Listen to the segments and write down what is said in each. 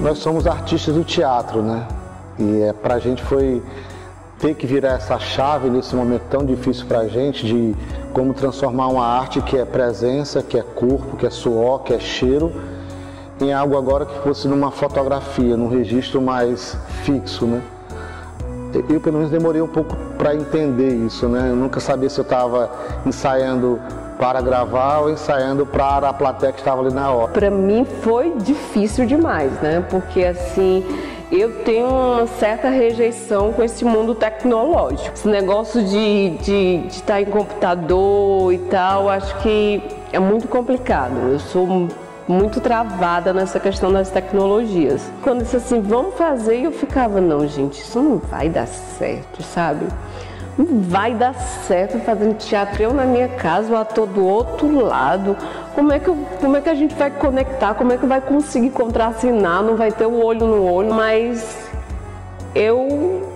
Nós somos artistas do teatro, né? E pra gente foi ter que virar essa chave nesse momento tão difícil pra gente de como transformar uma arte que é presença, que é corpo, que é suor, que é cheiro, em algo agora que fosse numa fotografia, num registro mais fixo, né? Eu pelo menos demorei um pouco para entender isso, né? Eu nunca sabia se eu estava ensaiando para gravar ou ensaiando para a plateia que estava ali na hora. Para mim foi difícil demais, né? Porque assim, eu tenho uma certa rejeição com esse mundo tecnológico. Esse negócio de estar em computador e tal, acho que é muito complicado. Eu sou muito travada nessa questão das tecnologias. Quando disse assim, vamos fazer, eu ficava, não, gente, isso não vai dar certo, sabe? Não vai dar certo fazendo teatro, eu na minha casa, o ator do outro lado. Como é que a gente vai conectar? Como é que vai conseguir contracenar? Não vai ter o olho no olho, mas eu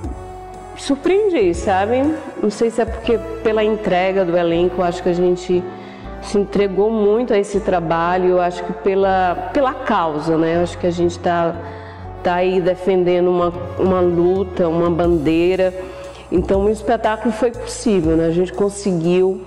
surpreendi, sabe? Não sei se é porque pela entrega do elenco, acho que a gente se entregou muito a esse trabalho, eu acho que pela causa, né? Eu acho que a gente tá aí defendendo uma luta, uma bandeira. Então o espetáculo foi possível, né? A gente conseguiu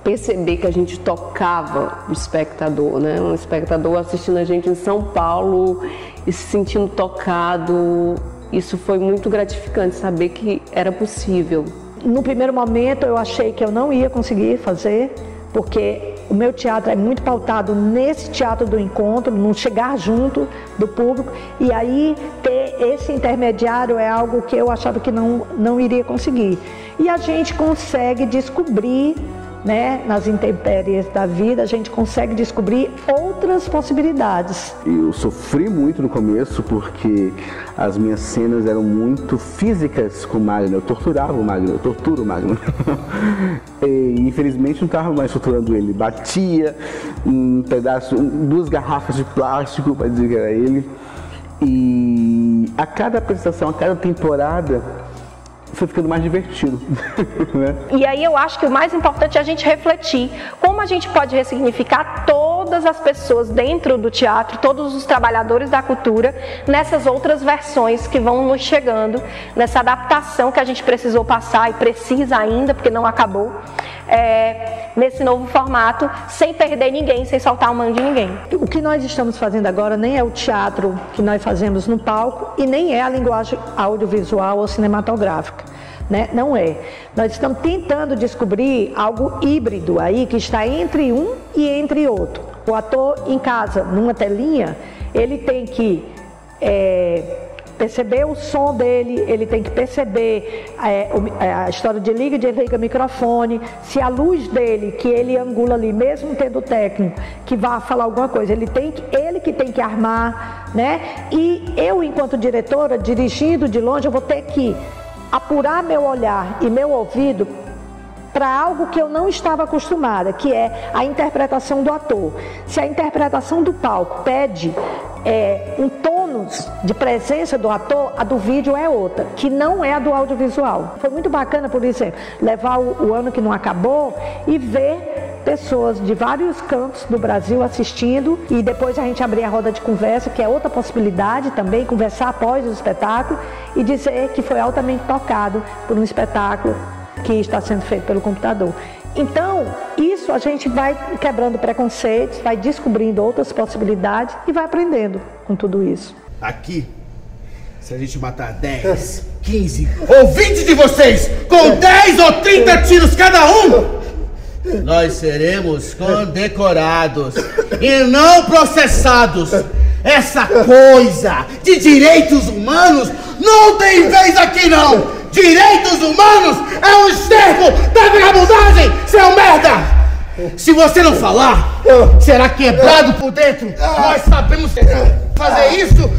perceber que a gente tocava o espectador, né? Um espectador assistindo a gente em São Paulo e se sentindo tocado. Isso foi muito gratificante, saber que era possível. No primeiro momento eu achei que eu não ia conseguir fazer, porque o meu teatro é muito pautado nesse teatro do encontro, no chegar junto do público, e aí ter esse intermediário é algo que eu achava que não iria conseguir. E a gente consegue descobrir, né, nas intempéries da vida, a gente consegue descobrir outras possibilidades. Eu sofri muito no começo porque as minhas cenas eram muito físicas com o Magno, eu torturava o Magno, eu torturo o Magno. E infelizmente não estava mais torturando ele, batia um pedaço, 2 garrafas de plástico para dizer que era ele. E a cada apresentação, a cada temporada, foi ficando mais divertido. Né? E aí eu acho que o mais importante é a gente refletir como a gente pode ressignificar todas as pessoas dentro do teatro, todos os trabalhadores da cultura, nessas outras versões que vão nos chegando, nessa adaptação que a gente precisou passar e precisa ainda, porque não acabou, nesse novo formato, sem perder ninguém, sem soltar a mão de ninguém. O que nós estamos fazendo agora nem é o teatro que nós fazemos no palco e nem é a linguagem audiovisual ou cinematográfica, né? Não é. Nós estamos tentando descobrir algo híbrido aí, que está entre um e entre outro. O ator em casa, numa telinha, ele tem que perceber o som dele, ele tem que perceber a história de liga e desliga microfone, se a luz dele, que ele angula ali, mesmo tendo técnico, que vá falar alguma coisa, ele que tem que armar, né? E eu, enquanto diretora, dirigindo de longe, eu vou ter que apurar meu olhar e meu ouvido para algo que eu não estava acostumada, que é a interpretação do ator. Se a interpretação do palco pede um tônus de presença do ator, a do vídeo é outra, que não é a do audiovisual. Foi muito bacana, por exemplo, levar o ano que não acabou e ver pessoas de vários cantos do Brasil assistindo e depois a gente abrir a roda de conversa, que é outra possibilidade também, conversar após o espetáculo e dizer que foi altamente tocado por um espetáculo que está sendo feito pelo computador. Então, isso a gente vai quebrando preconceitos, vai descobrindo outras possibilidades e vai aprendendo com tudo isso. Aqui, se a gente matar 10, 15 ou 20 de vocês com 10 ou 30 tiros cada um, nós seremos condecorados e não processados. Essa coisa de direitos humanos não tem vez aqui não! Direitos humanos é um esterco da vagabundagem, seu merda! Se você não falar, será quebrado por dentro. Nós sabemos fazer isso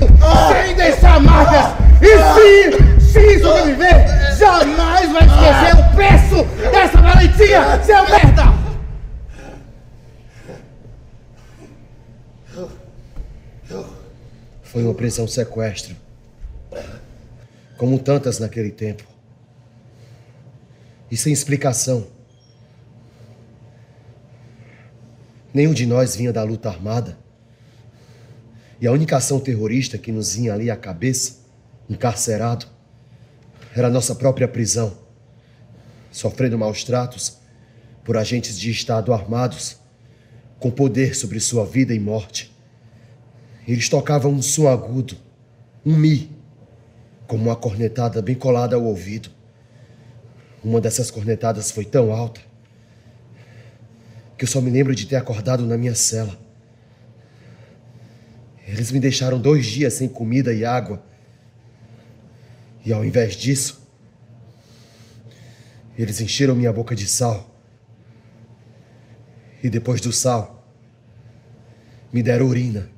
sem deixar marcas. E se sobreviver, jamais vai esquecer o preço dessa valentia, seu merda! Foi uma prisão sequestro, como tantas naquele tempo. E sem explicação. Nenhum de nós vinha da luta armada. E a única ação terrorista que nos vinha ali à cabeça, encarcerado, era a nossa própria prisão, sofrendo maus tratos por agentes de Estado armados, com poder sobre sua vida e morte. Eles tocavam um som agudo, um mi, como uma cornetada bem colada ao ouvido. Uma dessas cornetadas foi tão alta que eu só me lembro de ter acordado na minha cela. Eles me deixaram 2 dias sem comida e água. E ao invés disso, eles encheram minha boca de sal. E depois do sal, me deram urina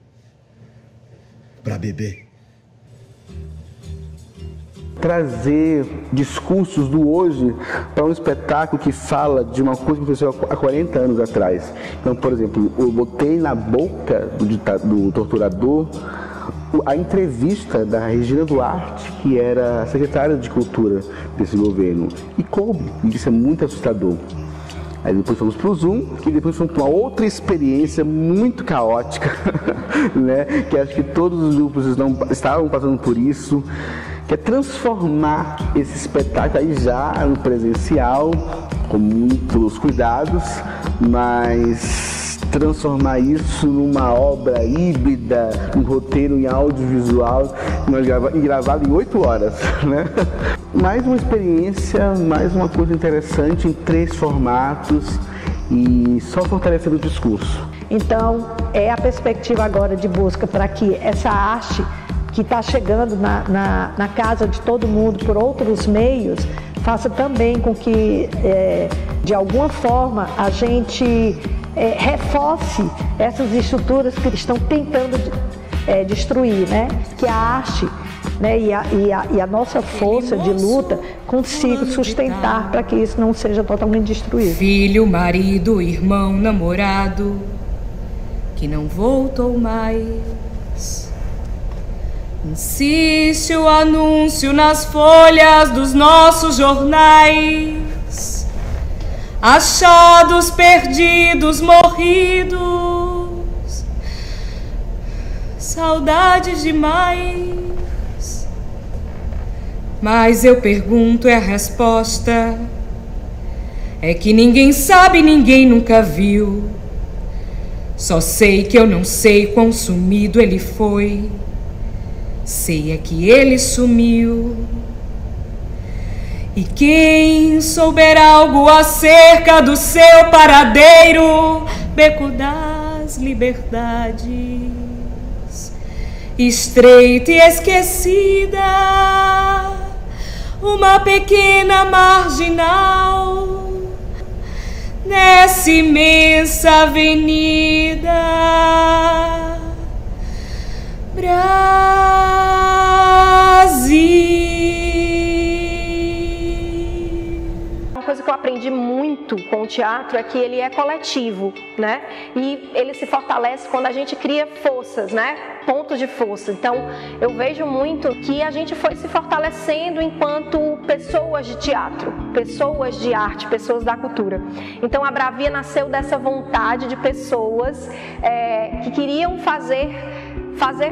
para beber. Trazer discursos do hoje para um espetáculo que fala de uma coisa que aconteceu há 40 anos atrás. Então, por exemplo, eu botei na boca do torturador a entrevista da Regina Duarte, que era secretária de Cultura desse governo, e coube, e isso é muito assustador. Aí depois fomos para o Zoom, que depois fomos para uma outra experiência muito caótica, né? Que acho que todos os grupos estavam passando por isso, que é transformar esse espetáculo aí já no presencial, com muitos cuidados, mas transformar isso numa obra híbrida, um roteiro em audiovisual, gravado em 8 horas, né? Mais uma experiência, mais uma coisa interessante em 3 formatos e só fortalecendo o discurso. Então, é a perspectiva agora de busca para que essa arte que está chegando na casa de todo mundo por outros meios, faça também com que, de alguma forma, a gente reforce essas estruturas que estão tentando destruir, né? Que a arte, né, e a nossa força de luta consiga sustentar para que isso não seja totalmente destruído. Filho, marido, irmão, namorado, que não voltou mais. Insiste o anúncio nas folhas dos nossos jornais. Achados, perdidos, morridos. Saudades demais. Mas eu pergunto, a resposta é que ninguém sabe, ninguém nunca viu. Só sei que eu não sei quão sumido ele foi. Sei é que ele sumiu. E quem souber algo acerca do seu paradeiro, beco das liberdades, estreita e esquecida, uma pequena marginal nessa imensa avenida. Brasil. Uma coisa que eu aprendi muito com o teatro é que ele é coletivo, né? E ele se fortalece quando a gente cria forças, né? Pontos de força. Então, eu vejo muito que a gente foi se fortalecendo enquanto pessoas de teatro, pessoas de arte, pessoas da cultura. Então, a Bravia nasceu dessa vontade de pessoas que queriam fazer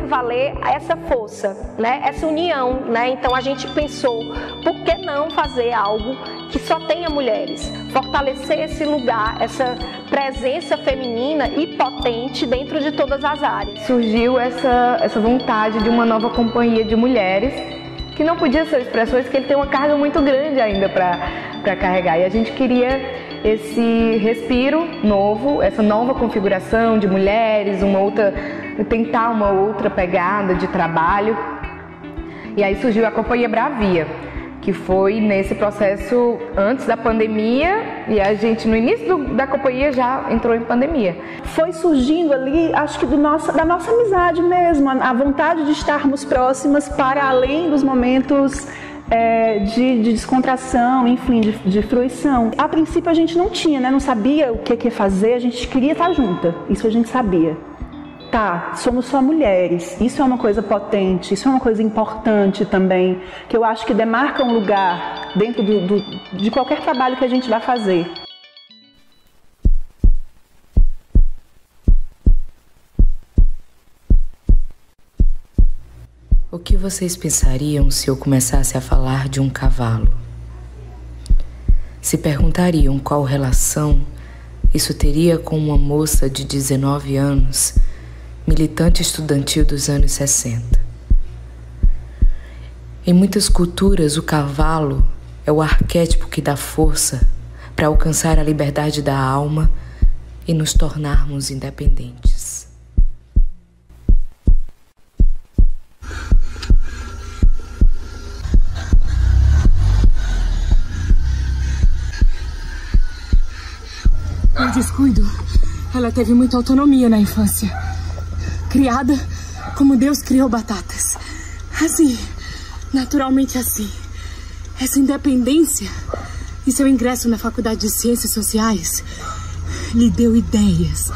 valer essa força, né? Essa união, né? Então a gente pensou, por que não fazer algo que só tenha mulheres? Fortalecer esse lugar, essa presença feminina e potente dentro de todas as áreas. Surgiu essa vontade de uma nova companhia de mulheres, que não podia ser expressões, que ele tem uma carga muito grande ainda para carregar. E a gente queria esse respiro novo, essa nova configuração de mulheres, tentar uma outra pegada de trabalho. E aí surgiu a Companhia Bravia, que foi nesse processo antes da pandemia, e a gente no início da companhia já entrou em pandemia. Foi surgindo ali, acho que da nossa amizade mesmo, a vontade de estarmos próximas para além dos momentos de descontração, enfim, de fruição. A princípio a gente não tinha, né? Não sabia o que ia fazer, a gente queria estar junta, isso a gente sabia. Tá, somos só mulheres, isso é uma coisa potente, isso é uma coisa importante também, que eu acho que demarca um lugar dentro de qualquer trabalho que a gente vai fazer. O que vocês pensariam se eu começasse a falar de um cavalo? Se perguntariam qual relação isso teria com uma moça de 19 anos, militante estudantil dos anos 60. Em muitas culturas, o cavalo é o arquétipo que dá força para alcançar a liberdade da alma e nos tornarmos independentes. Por descuido, ela teve muita autonomia na infância. Criada como Deus criou batatas. Assim, naturalmente assim. Essa independência e seu ingresso na Faculdade de Ciências Sociais lhe deu ideias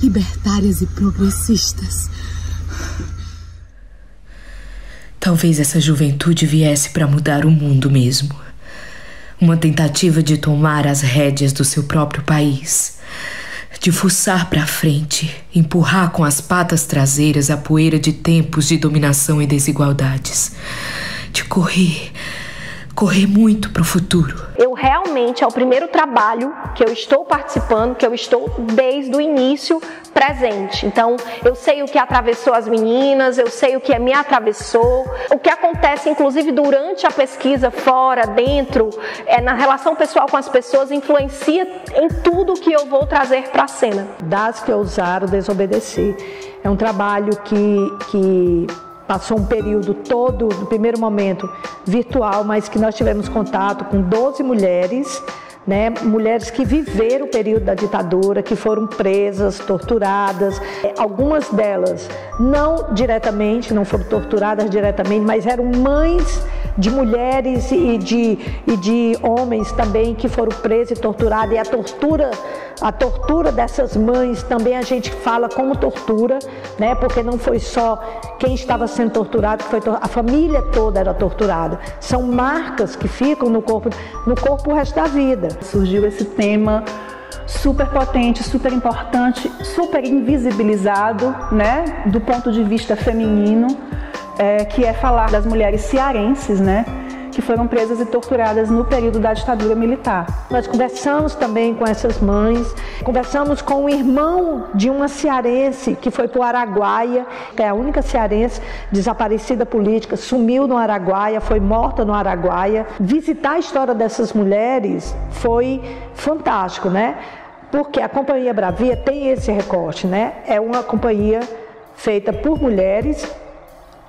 libertárias e progressistas. Talvez essa juventude viesse para mudar o mundo mesmo. Uma tentativa de tomar as rédeas do seu próprio país. De fuçar para frente, empurrar com as patas traseiras a poeira de tempos de dominação e desigualdades. De correr muito para o futuro. Eu realmente, é o primeiro trabalho que eu estou participando, que eu estou desde o início presente. Então, eu sei o que atravessou as meninas, eu sei o que me atravessou, o que acontece, inclusive, durante a pesquisa, fora, dentro, na relação pessoal com as pessoas, influencia em tudo que eu vou trazer para a cena. Das que ousaram desobedecer. É um trabalho que passou um período todo, no primeiro momento, virtual, mas que nós tivemos contato com 12 mulheres, né? Mulheres que viveram o período da ditadura, que foram presas, torturadas. Algumas delas não diretamente, não foram torturadas diretamente, mas eram mães de mulheres e de homens também que foram presos e torturados. E a tortura dessas mães também a gente fala como tortura, né? Porque não foi só quem estava sendo torturado, a família toda era torturada. São marcas que ficam no corpo o resto da vida. Surgiu esse tema super potente, super importante, super invisibilizado, né? Do ponto de vista feminino, que é falar das mulheres cearenses, né? Que foram presas e torturadas no período da ditadura militar. Nós conversamos também com essas mães, conversamos com o irmão de uma cearense que foi para o Araguaia, que é a única cearense desaparecida política, sumiu no Araguaia, foi morta no Araguaia. Visitar a história dessas mulheres foi fantástico, né? Porque a Companhia Bravia tem esse recorte, né? É uma companhia feita por mulheres,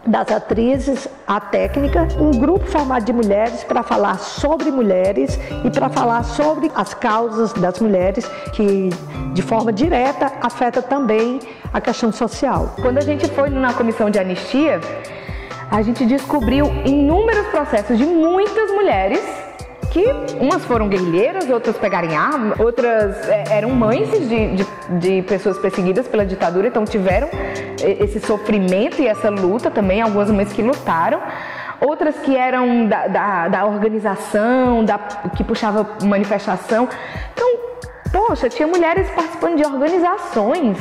das atrizes à técnica, um grupo formado de mulheres para falar sobre mulheres e para falar sobre as causas das mulheres, que de forma direta afeta também a questão social. Quando a gente foi na comissão de anistia, a gente descobriu inúmeros processos de muitas mulheres que umas foram guerrilheiras, outras pegaram arma, outras eram mães de pessoas perseguidas pela ditadura, então tiveram esse sofrimento e essa luta também, algumas mães que lutaram, outras que eram da organização, que puxava manifestação. Então, poxa, tinha mulheres participando de organizações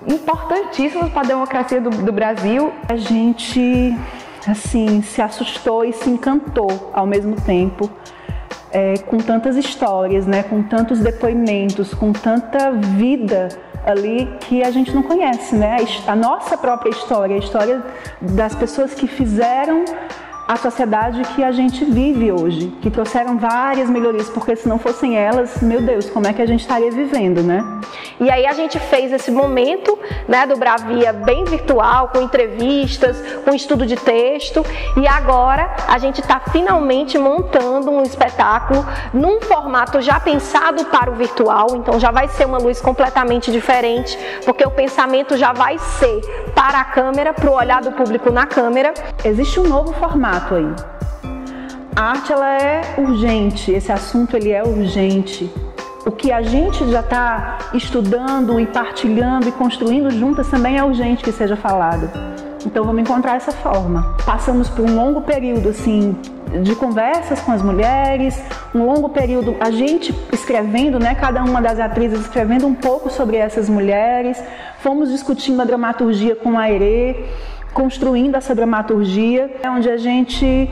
importantíssimas para a democracia do Brasil. A gente, assim, se assustou e se encantou ao mesmo tempo. Com tantas histórias, né, com tantos depoimentos, com tanta vida ali que a gente não conhece, né? A nossa própria história, a história das pessoas que fizeram a sociedade que a gente vive hoje, que trouxeram várias melhorias, porque se não fossem elas, meu Deus, como é que a gente estaria vivendo, né? E aí a gente fez esse momento, né, do Bravia bem virtual, com entrevistas, com estudo de texto, e agora a gente está finalmente montando um espetáculo num formato já pensado para o virtual, então já vai ser uma luz completamente diferente, porque o pensamento já vai ser para a câmera, para o olhar do público na câmera. Existe um novo formato aí. A arte, ela é urgente, esse assunto ele é urgente. O que a gente já está estudando e partilhando e construindo juntas também é urgente que seja falado. Então vamos encontrar essa forma. Passamos por um longo período assim de conversas com as mulheres, um longo período a gente escrevendo, né, cada uma das atrizes escrevendo um pouco sobre essas mulheres. Fomos discutindo a dramaturgia com a Airê, construindo essa dramaturgia, onde a gente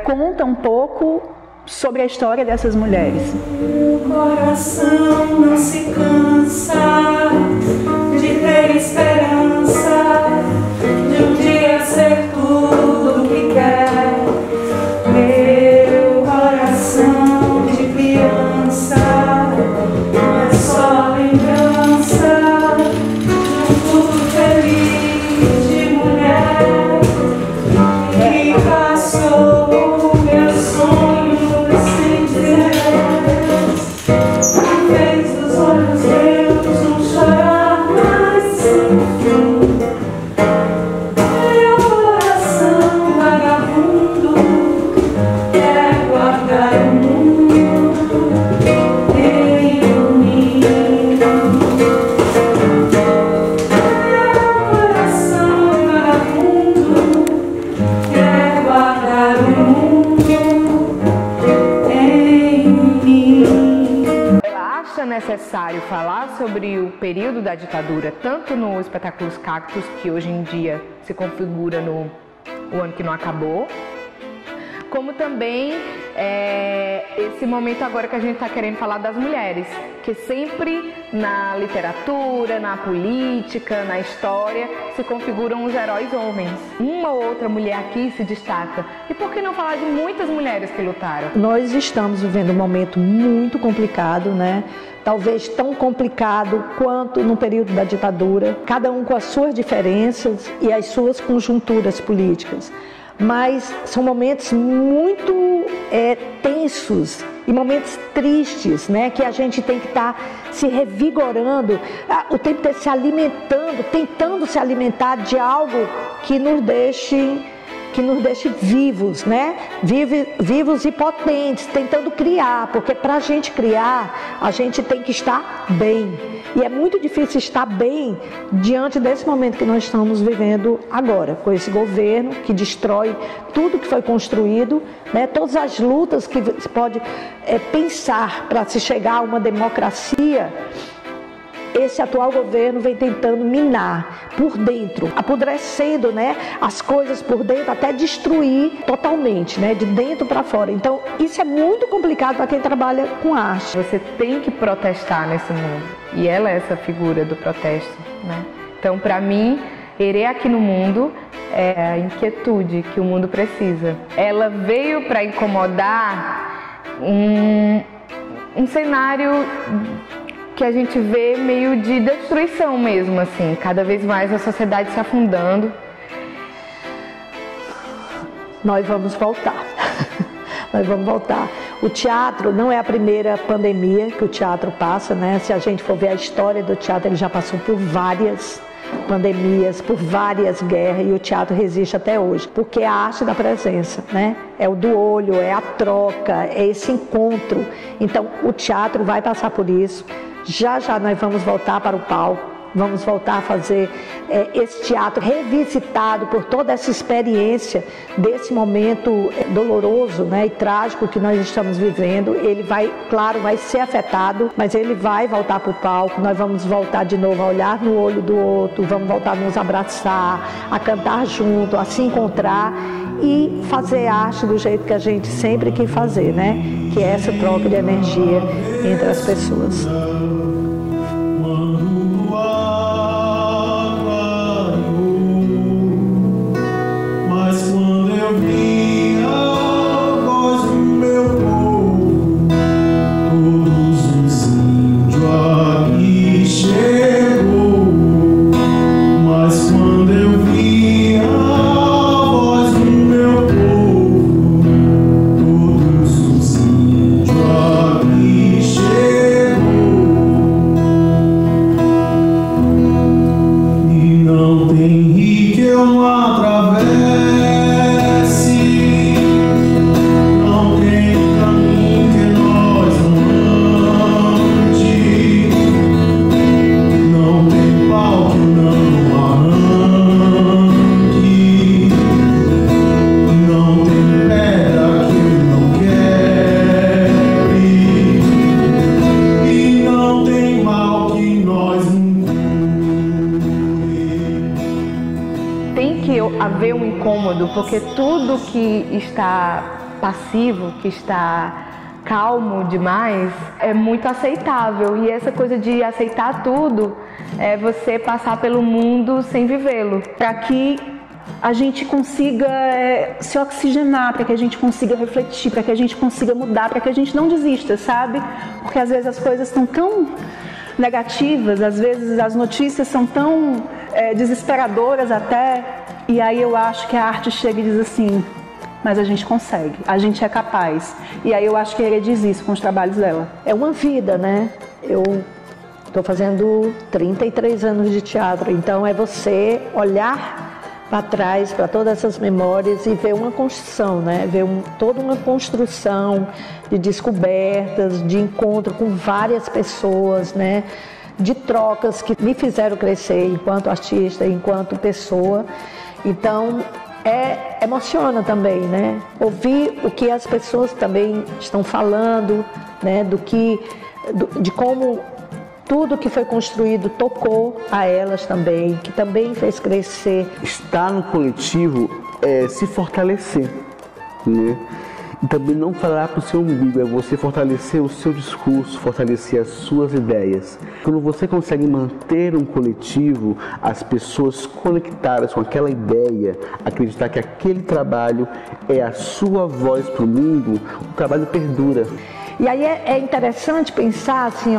conta um pouco sobre a história dessas mulheres. O coração não se cansa de ter esperança de um dia ser tudo o que quer. Meu coração de criança é só lembrança de um futuro feliz de mulher que passou meus sonhos sem dizer, fez dos olhos meus não chorar mais sempre. Meu coração vagabundo quer guardar o mundo em mim. Meu coração vagabundo quer guardar o mundo em mim. Ela acha necessário falar sobre o período da ditadura, tanto no espetáculo Cactos, que hoje em dia se configura no O Ano Que Não Acabou, como também esse momento agora que a gente está querendo falar das mulheres, que sempre na literatura, na política, na história, se configuram os heróis homens. Uma ou outra mulher aqui se destaca. E por que não falar de muitas mulheres que lutaram? Nós estamos vivendo um momento muito complicado, né? Talvez tão complicado quanto no período da ditadura, cada um com as suas diferenças e as suas conjunturas políticas. Mas são momentos muito tensos e momentos tristes, né? Que a gente tem que estar se revigorando, o tempo inteiro se alimentando, tentando se alimentar de algo que nos deixe vivos, né? Vivos e potentes, tentando criar, porque para a gente criar, a gente tem que estar bem. E é muito difícil estar bem diante desse momento que nós estamos vivendo agora, com esse governo que destrói tudo que foi construído, né? Todas as lutas que se pode pensar para se chegar a uma democracia. Esse atual governo vem tentando minar por dentro, apodrecendo, né, as coisas por dentro até destruir totalmente, né, de dentro para fora. Então, isso é muito complicado para quem trabalha com arte. Você tem que protestar nesse mundo, e ela é essa figura do protesto, né? Então, para mim, Airê aqui no mundo é a inquietude que o mundo precisa. Ela veio para incomodar um cenário que a gente vê meio de destruição mesmo, assim, cada vez mais a sociedade se afundando. Nós vamos voltar. Nós vamos voltar. O teatro não é a primeira pandemia que o teatro passa, né? Se a gente for ver a história do teatro, ele já passou por várias pandemias, por várias guerras, e o teatro resiste até hoje, porque é a arte da presença, né? É o do olho, é a troca, é esse encontro. Então, o teatro vai passar por isso. Já nós vamos voltar para o palco, vamos voltar a fazer esse teatro revisitado por toda essa experiência desse momento doloroso, né, e trágico que nós estamos vivendo. Ele vai, claro, vai ser afetado, mas ele vai voltar para o palco. Nós vamos voltar de novo a olhar no olho do outro, vamos voltar a nos abraçar, a cantar junto, a se encontrar e fazer arte do jeito que a gente sempre quis fazer, né? Que é essa troca de energia entre as pessoas. Mas quando eu vi porque tudo que está passivo, que está calmo demais, é muito aceitável. E essa coisa de aceitar tudo é você passar pelo mundo sem vivê-lo. Para que a gente consiga se oxigenar, para que a gente consiga refletir, para que a gente consiga mudar, para que a gente não desista, sabe? Porque às vezes as coisas estão tão negativas, às vezes as notícias são tão desesperadoras até, e aí eu acho que a arte chega e diz assim: mas a gente consegue, a gente é capaz. E aí eu acho que a Herê diz isso com os trabalhos dela. É uma vida, né? Eu estou fazendo 33 anos de teatro, então é você olhar para trás, para todas essas memórias e ver uma construção, né? Ver toda uma construção de descobertas, de encontro com várias pessoas, né? De trocas que me fizeram crescer enquanto artista, enquanto pessoa. Então, emociona também, né? Ouvir o que as pessoas também estão falando, né? De como tudo que foi construído tocou a elas também, que também fez crescer. Estar no coletivo é se fortalecer, né? E também não falar para o seu umbigo, é você fortalecer o seu discurso, fortalecer as suas ideias. Quando você consegue manter um coletivo, as pessoas conectadas com aquela ideia, acreditar que aquele trabalho é a sua voz para o mundo, o trabalho perdura. E aí é interessante pensar, assim,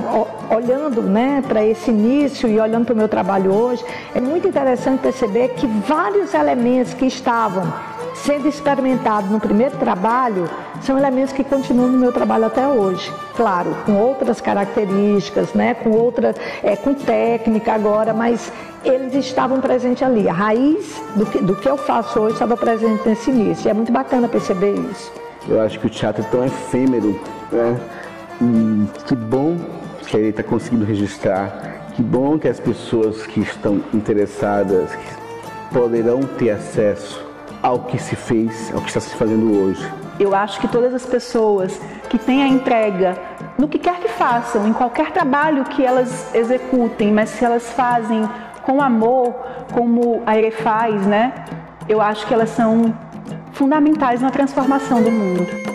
olhando, né, para esse início e olhando para o meu trabalho hoje, é muito interessante perceber que vários elementos que estavam sendo experimentados no primeiro trabalho são elementos que continuam no meu trabalho até hoje. Claro, com outras características, né, com técnica agora, mas eles estavam presentes ali. A raiz do que eu faço hoje estava presente nesse início. E é muito bacana perceber isso. Eu acho que o teatro é tão efêmero, né? E que bom que ele está conseguindo registrar, que bom que as pessoas que estão interessadas poderão ter acesso ao que se fez, ao que está se fazendo hoje. Eu acho que todas as pessoas que têm a entrega, no que quer que façam, em qualquer trabalho que elas executem, mas se elas fazem com amor, como a Herê faz, né? Eu acho que elas são fundamentais na transformação do mundo.